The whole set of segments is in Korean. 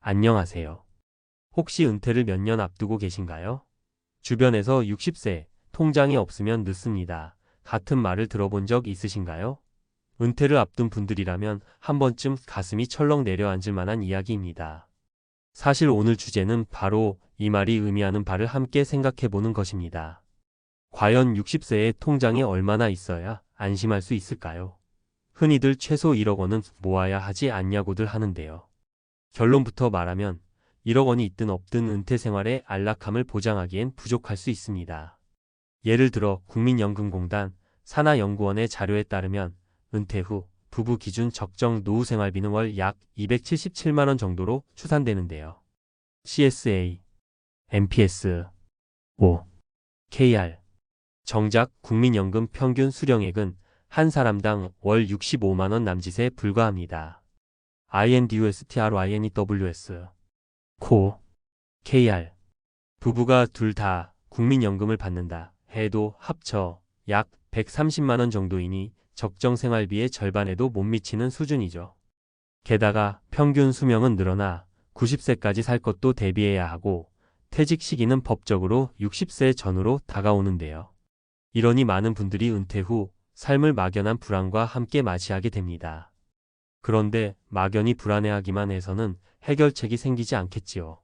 안녕하세요. 혹시 은퇴를 몇 년 앞두고 계신가요? 주변에서 60세, 통장이 없으면 늦습니다. 같은 말을 들어본 적 있으신가요? 은퇴를 앞둔 분들이라면 한 번쯤 가슴이 철렁 내려앉을 만한 이야기입니다. 사실 오늘 주제는 바로 이 말이 의미하는 바를 함께 생각해 보는 것입니다. 과연 60세에 통장에 얼마나 있어야 안심할 수 있을까요? 흔히들 최소 1억 원은 모아야 하지 않냐고들 하는데요. 결론부터 말하면 1억 원이 있든 없든 은퇴 생활의 안락함을 보장하기엔 부족할 수 있습니다. 예를 들어 국민연금공단 산하연구원의 자료에 따르면 은퇴 후 부부 기준 적정 노후 생활비는 월 약 277만 원 정도로 추산되는데요. CSA, MPS, O, KR. 정작 국민연금 평균 수령액은 한 사람당 월 65만 원 남짓에 불과합니다. INDUSTRINEWS, 코, KR. 부부가 둘 다 국민연금을 받는다 해도 합쳐 약 130만 원 정도이니 적정 생활비의 절반에도 못 미치는 수준이죠. 게다가 평균 수명은 늘어나 90세까지 살 것도 대비해야 하고 퇴직 시기는 법적으로 60세 전후로 다가오는데요. 이러니 많은 분들이 은퇴 후 삶을 막연한 불안과 함께 맞이하게 됩니다. 그런데 막연히 불안해하기만 해서는 해결책이 생기지 않겠지요.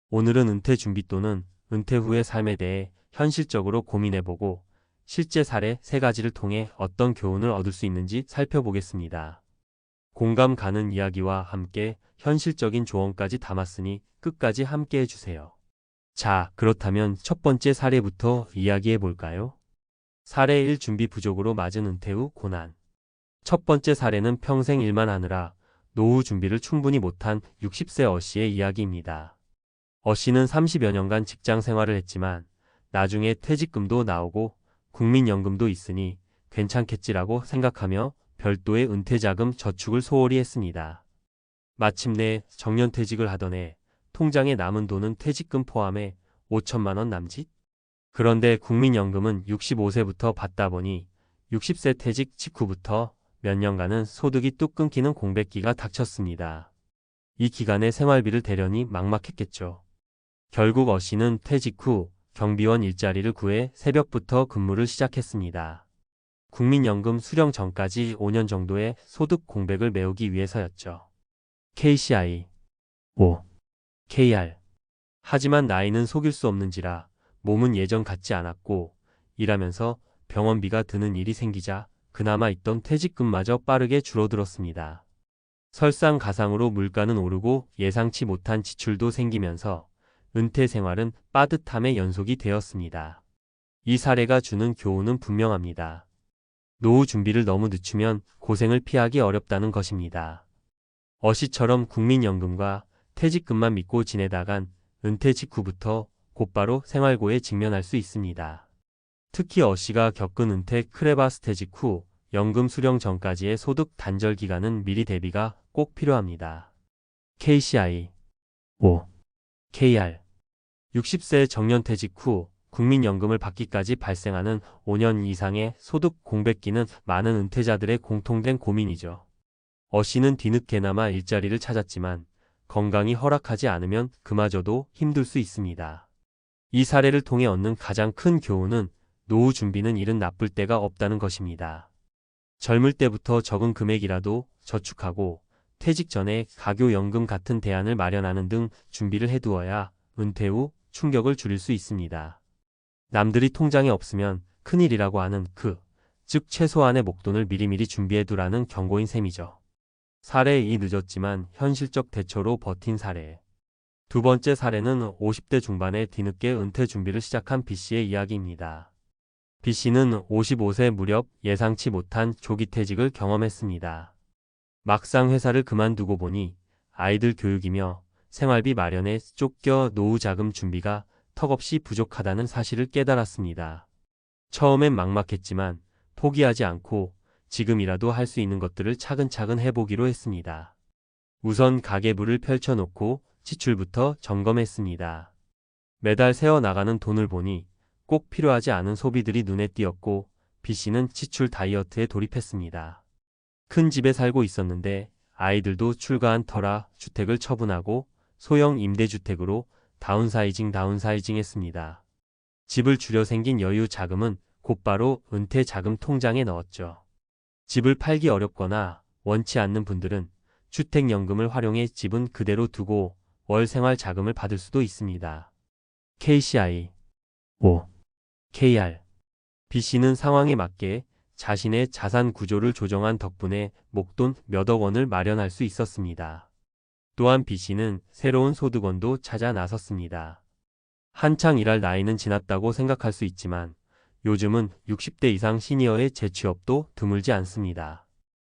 오늘은 은퇴 준비 또는 은퇴 후의 삶에 대해 현실적으로 고민해보고 실제 사례 3가지를 통해 어떤 교훈을 얻을 수 있는지 살펴보겠습니다. 공감 가는 이야기와 함께 현실적인 조언까지 담았으니 끝까지 함께 해주세요. 자, 그렇다면 첫 번째 사례부터 이야기해볼까요? 사례 1. 준비 부족으로 맞은 은퇴 후 고난. 첫 번째 사례는 평생 일만 하느라 노후 준비를 충분히 못한 60세 어씨의 이야기입니다. 어씨는 30여 년간 직장 생활을 했지만 나중에 퇴직금도 나오고 국민연금도 있으니 괜찮겠지라고 생각하며 별도의 은퇴자금 저축을 소홀히 했습니다. 마침내 정년퇴직을 하던 해 통장에 남은 돈은 퇴직금 포함해 5천만 원 남짓? 그런데 국민연금은 65세부터 받다 보니 60세 퇴직 직후부터 몇 년간은 소득이 뚝 끊기는 공백기가 닥쳤습니다. 이 기간에 생활비를 대려니 막막했겠죠. 결국 어씨는 퇴직 후 경비원 일자리를 구해 새벽부터 근무를 시작했습니다. 국민연금 수령 전까지 5년 정도의 소득 공백을 메우기 위해서였죠. KCI, O, KR. 하지만 나이는 속일 수 없는지라 몸은 예전 같지 않았고 일하면서 병원비가 드는 일이 생기자 그나마 있던 퇴직금마저 빠르게 줄어들었습니다. 설상가상으로 물가는 오르고 예상치 못한 지출도 생기면서 은퇴 생활은 빠듯함의 연속이 되었습니다. 이 사례가 주는 교훈은 분명합니다. 노후 준비를 너무 늦추면 고생을 피하기 어렵다는 것입니다. 어씨처럼 국민연금과 퇴직금만 믿고 지내다간 은퇴 직후부터 곧바로 생활고에 직면할 수 있습니다. 특히 어씨가 겪은 은퇴 크레바스 퇴직 후 연금 수령 전까지의 소득 단절 기간은 미리 대비가 꼭 필요합니다. KCI, O, KR. 60세 정년퇴직 후 국민연금을 받기까지 발생하는 5년 이상의 소득 공백기는 많은 은퇴자들의 공통된 고민이죠. 어씨는 뒤늦게나마 일자리를 찾았지만 건강이 허락하지 않으면 그마저도 힘들 수 있습니다. 이 사례를 통해 얻는 가장 큰 교훈은 노후 준비는 일은 나쁠 때가 없다는 것입니다. 젊을 때부터 적은 금액이라도 저축하고 퇴직 전에 가교연금 같은 대안을 마련하는 등 준비를 해두어야 은퇴 후 충격을 줄일 수 있습니다. 남들이 통장에 없으면 큰일이라고 하는 즉 최소한의 목돈을 미리미리 준비해두라는 경고인 셈이죠. 사례 2. 늦었지만 현실적 대처로 버틴 사례. 두 번째 사례는 50대 중반에 뒤늦게 은퇴 준비를 시작한 B씨의 이야기입니다. B씨는 55세 무렵 예상치 못한 조기 퇴직을 경험했습니다. 막상 회사를 그만두고 보니 아이들 교육이며 생활비 마련에 쫓겨 노후 자금 준비가 턱없이 부족하다는 사실을 깨달았습니다. 처음엔 막막했지만 포기하지 않고 지금이라도 할 수 있는 것들을 차근차근 해보기로 했습니다. 우선 가계부를 펼쳐놓고 지출부터 점검했습니다. 매달 새어나가는 돈을 보니 꼭 필요하지 않은 소비들이 눈에 띄었고 B씨는 지출 다이어트에 돌입했습니다. 큰 집에 살고 있었는데 아이들도 출가한 터라 주택을 처분하고 소형 임대주택으로 다운사이징했습니다. 집을 줄여 생긴 여유 자금은 곧바로 은퇴 자금 통장에 넣었죠. 집을 팔기 어렵거나 원치 않는 분들은 주택연금을 활용해 집은 그대로 두고 월 생활 자금을 받을 수도 있습니다. KCI 5. KR B씨는 상황에 맞게 자신의 자산 구조를 조정한 덕분에 목돈 몇억 원을 마련할 수 있었습니다. 또한 B씨는 새로운 소득원도 찾아 나섰습니다. 한창 일할 나이는 지났다고 생각할 수 있지만 요즘은 60대 이상 시니어의 재취업도 드물지 않습니다.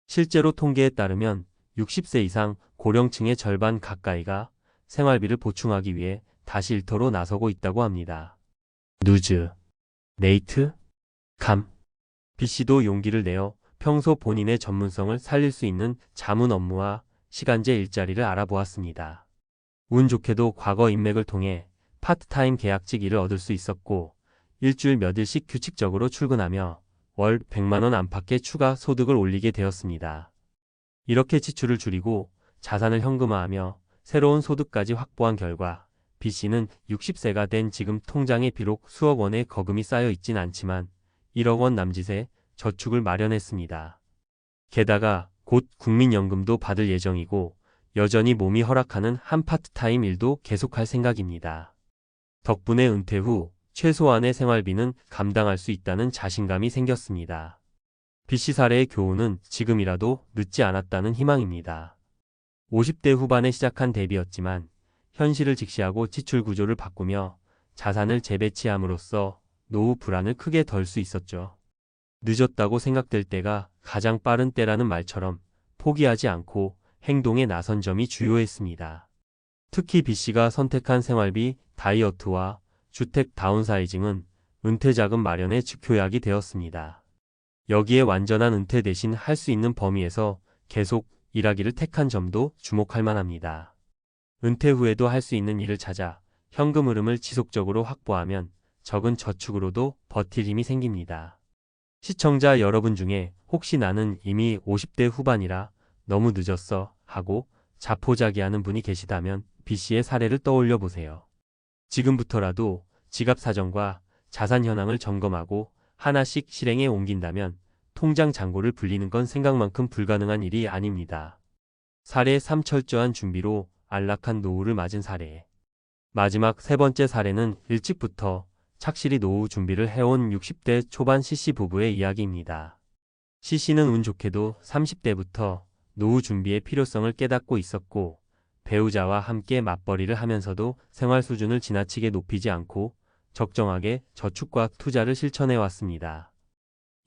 실제로 통계에 따르면 60세 이상 고령층의 절반 가까이가 생활비를 보충하기 위해 다시 일터로 나서고 있다고 합니다. 누즈, 네이트, 감. B씨도 용기를 내어 평소 본인의 전문성을 살릴 수 있는 자문 업무와 시간제 일자리를 알아보았습니다. 운 좋게도 과거 인맥을 통해 파트타임 계약직 일을 얻을 수 있었고 일주일 몇 일씩 규칙적으로 출근하며 월 100만 원 안팎의 추가 소득을 올리게 되었습니다. 이렇게 지출을 줄이고 자산을 현금화하며 새로운 소득까지 확보한 결과 B씨는 60세가 된 지금 통장에 비록 수억 원의 거금이 쌓여 있진 않지만 1억 원 남짓의 저축을 마련했습니다. 게다가 곧 국민연금도 받을 예정이고 여전히 몸이 허락하는 한 파트타임 일도 계속할 생각입니다. 덕분에 은퇴 후 최소한의 생활비는 감당할 수 있다는 자신감이 생겼습니다. B씨 사례의 교훈은 지금이라도 늦지 않았다는 희망입니다. 50대 후반에 시작한 대비였지만 현실을 직시하고 지출 구조를 바꾸며 자산을 재배치함으로써 노후 불안을 크게 덜 수 있었죠. 늦었다고 생각될 때가 가장 빠른 때라는 말처럼 포기하지 않고 행동에 나선 점이 주요했습니다. 특히 B씨가 선택한 생활비 다이어트와 주택 다운사이징은 은퇴자금 마련의 즉효약이 되었습니다. 여기에 완전한 은퇴 대신 할 수 있는 범위에서 계속 일하기를 택한 점도 주목할 만합니다. 은퇴 후에도 할 수 있는 일을 찾아 현금 흐름을 지속적으로 확보하면 적은 저축으로도 버틸 힘이 생깁니다. 시청자 여러분 중에 혹시 나는 이미 50대 후반이라 너무 늦었어 하고 자포자기하는 분이 계시다면 B씨의 사례를 떠올려 보세요. 지금부터라도 지갑 사정과 자산 현황을 점검하고 하나씩 실행에 옮긴다면 통장 잔고를 불리는 건 생각만큼 불가능한 일이 아닙니다. 사례 3. 철저한 준비로 안락한 노후를 맞은 사례. 마지막 세 번째 사례는 일찍부터 착실히 노후 준비를 해온 60대 초반 C씨 부부의 이야기입니다. C씨는 운 좋게도 30대부터 노후 준비의 필요성을 깨닫고 있었고 배우자와 함께 맞벌이를 하면서도 생활 수준을 지나치게 높이지 않고 적정하게 저축과 투자를 실천해 왔습니다.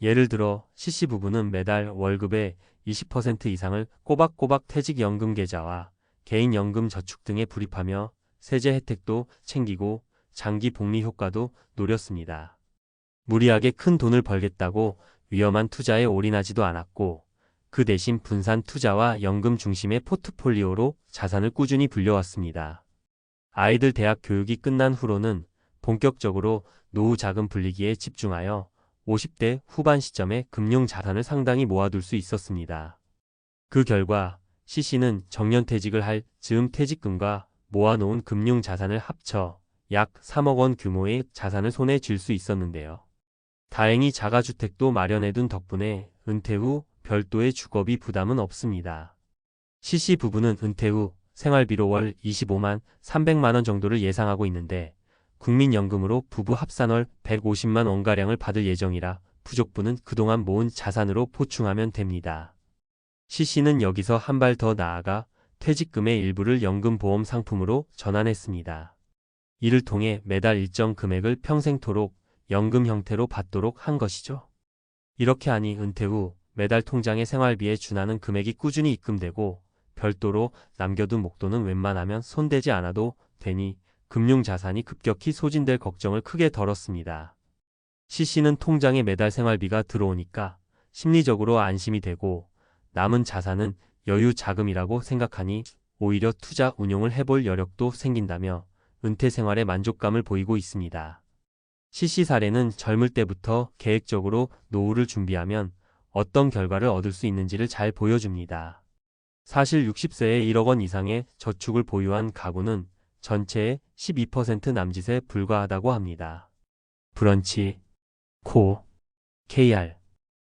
예를 들어 C씨 부부는 매달 월급의 20% 이상을 꼬박꼬박 퇴직연금 계좌와 개인연금 저축 등에 불입하며 세제 혜택도 챙기고 장기 복리 효과도 노렸습니다. 무리하게 큰 돈을 벌겠다고 위험한 투자에 올인하지도 않았고 그 대신 분산 투자와 연금 중심의 포트폴리오로 자산을 꾸준히 불려왔습니다. 아이들 대학 교육이 끝난 후로는 본격적으로 노후 자금 불리기에 집중하여 50대 후반 시점에 금융 자산을 상당히 모아둘 수 있었습니다. 그 결과 C씨는 정년퇴직을 할 즈음 퇴직금과 모아놓은 금융 자산을 합쳐 약 3억 원 규모의 자산을 손에 쥘 수 있었는데요. 다행히 자가주택도 마련해둔 덕분에 은퇴 후 별도의 주거비 부담은 없습니다. C씨 부부는 은퇴 후 생활비로 월 25만 300만 원 정도를 예상하고 있는데 국민연금으로 부부 합산월 150만 원가량을 받을 예정이라 부족분은 그동안 모은 자산으로 보충하면 됩니다. C씨는 여기서 한 발 더 나아가 퇴직금의 일부를 연금보험 상품으로 전환했습니다. 이를 통해 매달 일정 금액을 평생토록 연금 형태로 받도록 한 것이죠. 이렇게 하니 은퇴 후 매달 통장에 생활비에 준하는 금액이 꾸준히 입금되고 별도로 남겨둔 목돈은 웬만하면 손대지 않아도 되니 금융자산이 급격히 소진될 걱정을 크게 덜었습니다. C씨는 통장에 매달 생활비가 들어오니까 심리적으로 안심이 되고 남은 자산은 여유 자금이라고 생각하니 오히려 투자 운용을 해볼 여력도 생긴다며 은퇴 생활에 만족감을 보이고 있습니다. C씨 사례는 젊을 때부터 계획적으로 노후를 준비하면 어떤 결과를 얻을 수 있는지를 잘 보여줍니다. 사실 60세에 1억 원 이상의 저축을 보유한 가구는 전체의 12% 남짓에 불과하다고 합니다. 브런치, 코, KR.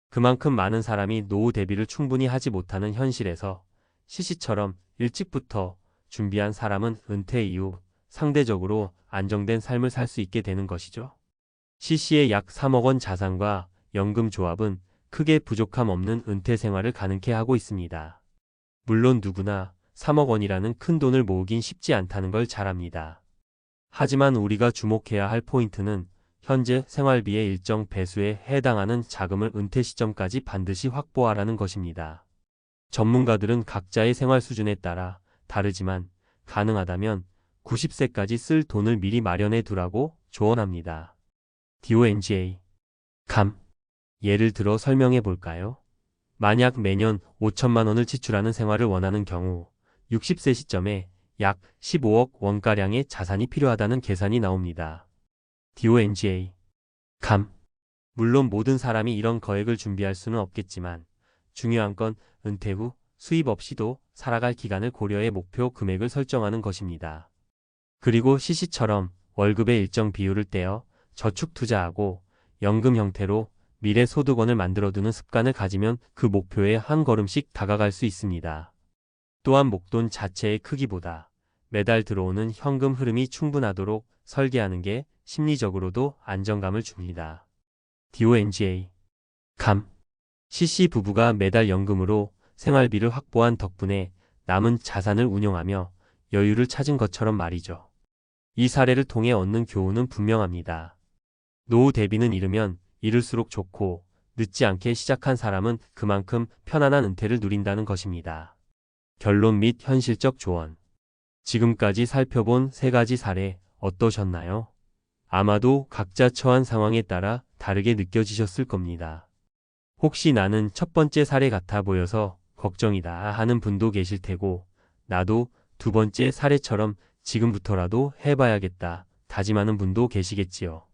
그만큼 많은 사람이 노후 대비를 충분히 하지 못하는 현실에서 CC처럼 일찍부터 준비한 사람은 은퇴 이후 상대적으로 안정된 삶을 살 수 있게 되는 것이죠. CC의 약 3억 원 자산과 연금 조합은 크게 부족함 없는 은퇴 생활을 가능케 하고 있습니다. 물론 누구나 3억 원이라는 큰 돈을 모으긴 쉽지 않다는 걸 잘 압니다. 하지만 우리가 주목해야 할 포인트는 현재 생활비의 일정 배수에 해당하는 자금을 은퇴 시점까지 반드시 확보하라는 것입니다. 전문가들은 각자의 생활 수준에 따라 다르지만 가능하다면 90세까지 쓸 돈을 미리 마련해 두라고 조언합니다. DONGA. 감. 예를 들어 설명해 볼까요? 만약 매년 5천만 원을 지출하는 생활을 원하는 경우 60세 시점에 약 15억 원가량의 자산이 필요하다는 계산이 나옵니다. DONGA. 감. 물론 모든 사람이 이런 거액을 준비할 수는 없겠지만 중요한 건 은퇴 후 수입 없이도 살아갈 기간을 고려해 목표 금액을 설정하는 것입니다. 그리고 CC처럼 월급의 일정 비율을 떼어 저축 투자하고 연금 형태로 미래 소득원을 만들어두는 습관을 가지면 그 목표에 한 걸음씩 다가갈 수 있습니다. 또한 목돈 자체의 크기보다 매달 들어오는 현금 흐름이 충분하도록 설계하는 게 심리적으로도 안정감을 줍니다. DONGA. 감. CC 부부가 매달 연금으로 생활비를 확보한 덕분에 남은 자산을 운용하며 여유를 찾은 것처럼 말이죠. 이 사례를 통해 얻는 교훈은 분명합니다. 노후 대비는 이르면 이를수록 좋고 늦지 않게 시작한 사람은 그만큼 편안한 은퇴를 누린다는 것입니다. 결론 및 현실적 조언. 지금까지 살펴본 3가지 사례 어떠셨나요? 아마도 각자 처한 상황에 따라 다르게 느껴지셨을 겁니다. 혹시 나는 첫 번째 사례 같아 보여서 걱정이다 하는 분도 계실 테고 나도 두 번째 사례처럼 지금부터라도 해봐야겠다 다짐하는 분도 계시겠지요.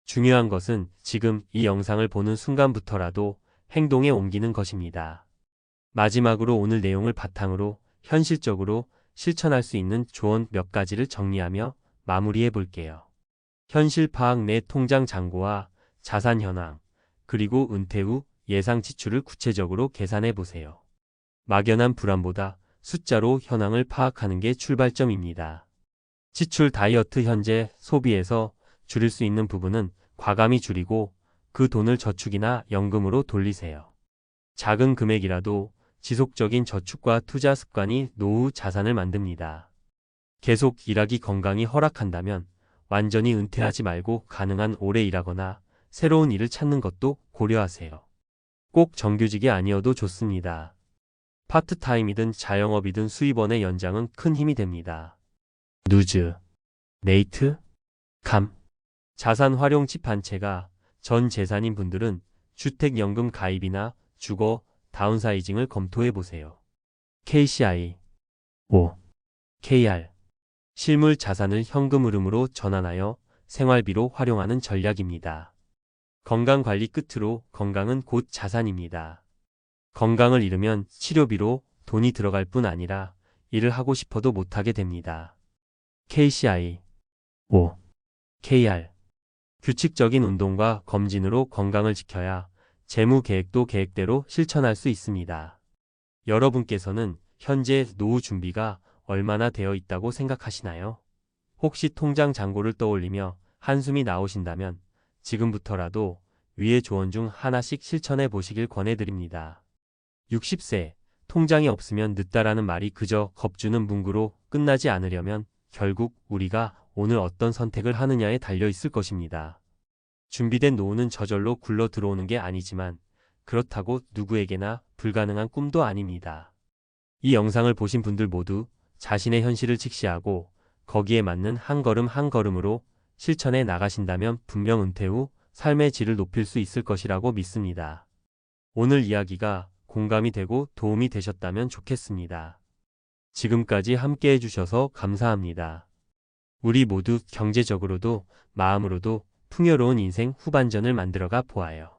중요한 것은 지금 이 영상을 보는 순간부터라도 행동에 옮기는 것입니다. 마지막으로 오늘 내용을 바탕으로 현실적으로 실천할 수 있는 조언 몇 가지를 정리하며 마무리해 볼게요. 현실 파악 내 통장 잔고와 자산 현황, 그리고 은퇴 후 예상 지출을 구체적으로 계산해 보세요. 막연한 불안보다 숫자로 현황을 파악하는 게 출발점입니다. 지출 다이어트. 현재 소비에서 줄일 수 있는 부분은 과감히 줄이고 그 돈을 저축이나 연금으로 돌리세요. 작은 금액이라도 지속적인 저축과 투자 습관이 노후 자산을 만듭니다. 계속 일하기 건강이 허락한다면 완전히 은퇴하지 말고 가능한 오래 일하거나 새로운 일을 찾는 것도 고려하세요. 꼭 정규직이 아니어도 좋습니다. 파트타임이든 자영업이든 수입원의 연장은 큰 힘이 됩니다. 누즈, 네이트, 감. 자산 활용 팁 한 채가 전 재산인 분들은 주택연금 가입이나 주거 다운사이징을 검토해 보세요. KCI 5. KR. 실물 자산을 현금 흐름으로 전환하여 생활비로 활용하는 전략입니다. 건강관리 끝으로 건강은 곧 자산입니다. 건강을 잃으면 치료비로 돈이 들어갈 뿐 아니라 일을 하고 싶어도 못하게 됩니다. KCI 5. KR. 규칙적인 운동과 검진으로 건강을 지켜야 재무 계획도 계획대로 실천할 수 있습니다. 여러분께서는 현재 노후 준비가 얼마나 되어 있다고 생각하시나요? 혹시 통장 잔고를 떠올리며 한숨이 나오신다면 지금부터라도 위의 조언 중 하나씩 실천해 보시길 권해드립니다. 60세, 통장이 없으면 늦다라는 말이 그저 겁주는 문구로 끝나지 않으려면 결국 우리가 오늘 어떤 선택을 하느냐에 달려 있을 것입니다. 준비된 노후는 저절로 굴러 들어오는 게 아니지만 그렇다고 누구에게나 불가능한 꿈도 아닙니다. 이 영상을 보신 분들 모두 자신의 현실을 직시하고 거기에 맞는 한 걸음 한 걸음으로 실천해 나가신다면 분명 은퇴 후 삶의 질을 높일 수 있을 것이라고 믿습니다. 오늘 이야기가 공감이 되고 도움이 되셨다면 좋겠습니다. 지금까지 함께 해주셔서 감사합니다. 우리 모두 경제적으로도 마음으로도 풍요로운 인생 후반전을 만들어가 보아요.